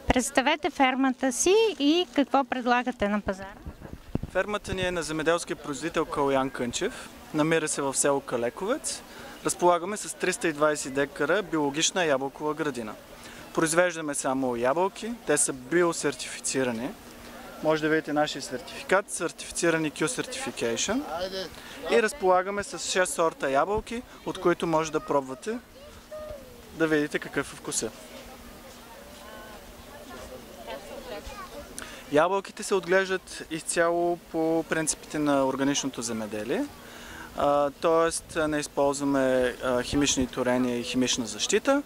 Представете фермата си и какво предлагате на пазара. Фермата ни е на земеделския производител Калоян Кънчев. Намира се в село Калековец. Разполагаме с 320 декара биологична ябълкова градина. Произвеждаме само ябълки, те са биосертифицирани. Може да видите нашия сертификат, сертифицирани Q-Certification. И разполагаме с 6 сорта ябълки, от които може да пробвате да видите какъв е вкуса. Ябълките се отглеждат изцяло по принципите на органичното земеделие, т.е. не използваме химични торения и химична защита.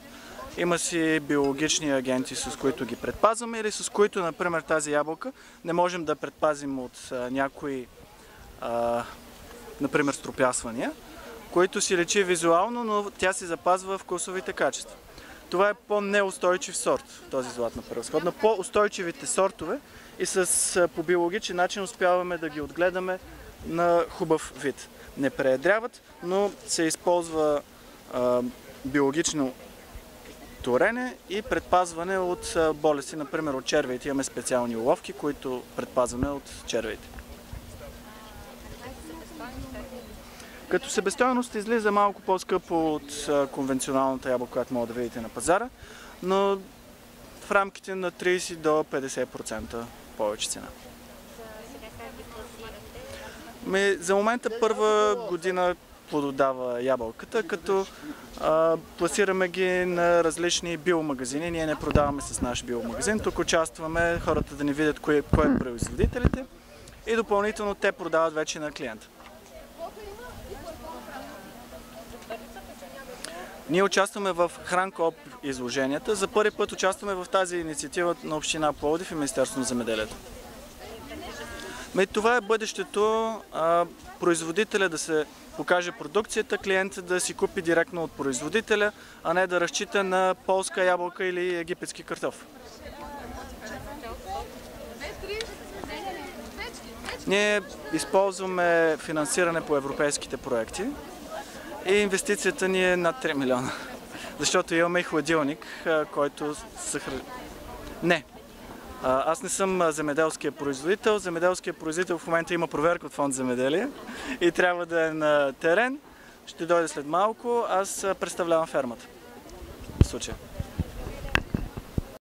Има си биологични агенти, с които ги предпазваме или с които, например, тази ябълка не можем да предпазим от някои, например, стропясвания, които си лечи визуално, но тя си запазва вкусовите качества. Това е по-неустойчив сорт, този златна превъзход. На по-устойчивите сортове и по биологичен начин успяваме да ги отгледаме на хубав вид. Не преядряват, но се използва биологично торене и предпазване от болести, например от червеите. Имаме специални уловки, които предпазваме от червеите. Като себестойност излиза малко по-скъпо от конвенционалната ябълка, която може да видите на пазара, но в рамките на 30 до 50% повече цена. За момента първа година плододава ябълката, като пласираме ги на различни биомагазини. Ние не продаваме с наш биомагазин, тук участваме хората да ни видят кой е производителите и допълнително те продават вече на клиента. Ние участваме в Хранкоп изложенията. За първи път участваме в тази инициатива на община Пловдив и Министерството на земеделието. Това е бъдещето, производителя да се покаже продукцията, клиентът да си купи директно от производителя, а не да разчита на полска ябълка или египетски картоф. Ние използваме финансиране по европейските проекти и инвестицията ни е над 3 милиона, защото имаме и хладилник, който съхранява. Не. Аз не съм земеделския производител. Земеделският производител в момента има проверка от Фонд Земеделие и трябва да е на терен. Ще дойде след малко. Аз представлявам фермата в случая.